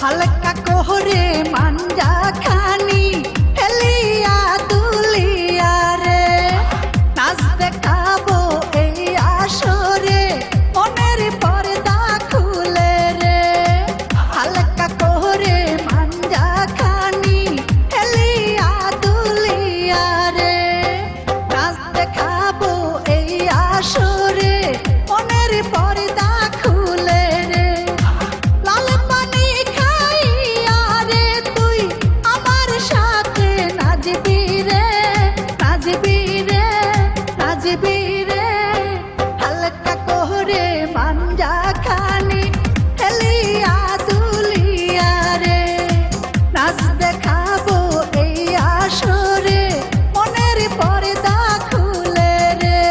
হালকা কোহরে মাঞ্জা খানি হেলিয়া দুলিয়া রে নাচ দেখাবো এই আসরে মনের পর্দা খুলে রে হালকা কোহরে মাঞ্জা খানি হেলিয়া দুলিয়া রে নাচ দেখাবো এই আসরে মনের পর্দা খুলে রে লাল পানি খাইয়া রে তুই আমার সাথে নাচবি রে নাচবি রে নাচবি রে হালকা কোহরে মাঞ্জা খানি হেলিয়া দুলিয়া রে নাচ দেখাবো এই আসরে মনের পর্দা খুলে রে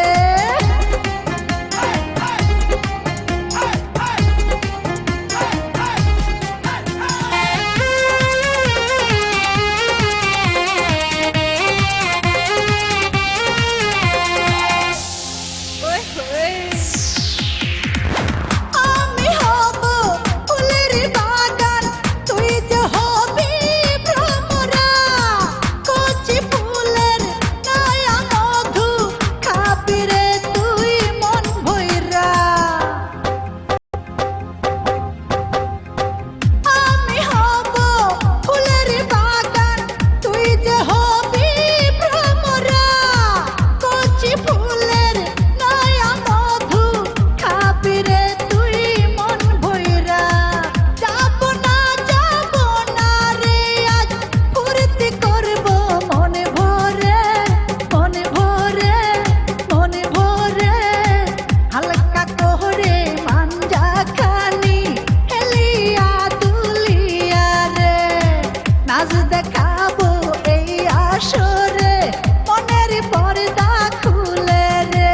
আমি হব ফুলের বাগান তুই যে হবি ভ্রমরা কচি ফুলের নয়া মধু খাবি রে তুই মন ভৈরা আমি হব ফুলের বাগান তুই যে হবি ভ্রমরা কচি ফুলের নয়া মধু খাবি রে তুই মন ভৈরা যাব না রে আজ ফুর্তি করব মনে ভরে মনে ভরে মনে ভরে হালকা কোহরে মাঞ্জা খানি হেলিয়া দুলিয়া রে নাচ দেখাবো এই আসরে মনের পর্দা খুলে রে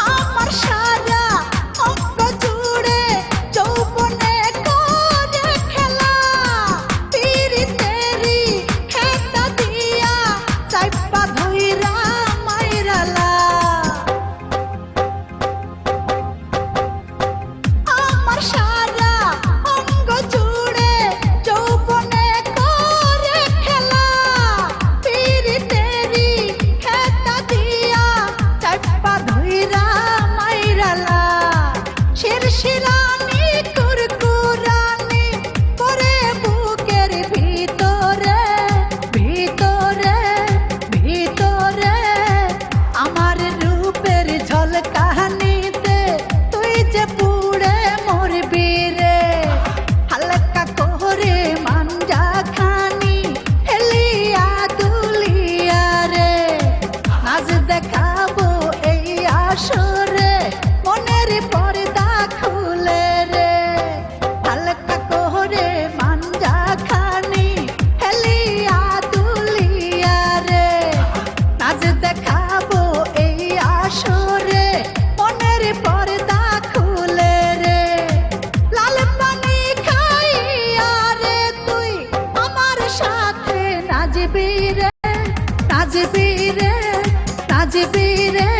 আমার সারা অঙ্গ জুড়ে যৌবনে করে খেলা পিরিতেরি খেতা দিয়া চাইপা ধইরা মাইরালা আমার সারা অঙ্গ জুড়ে যৌবনে করে খেলা পিরিতেরি খেতা দিয়া চাইপা ধইরা মাইরালা শিরশিরানি কুরকুরানি করে বুকের ভিতরে ভিতরে ভিতরে আমার রূপের ঝলকানিতে তুই যে পুড়ে মরবি রে হালকা কোহরে মাঞ্জা খানি হেলিয়া দুলিয়া রে নাচ দেখাবো এই আসরে মনের পর্দা খুলে রে হালকা কোহরে মাঞ্জা খানি হেলিয়া দুলিয়া রে নাচ দেখাবো এই আসরে মনের পর্দা খুলে রে লাল পানি খাইয়া রে তুই আমার সাথে নাচবি রে নাচবি রে নাচবি রে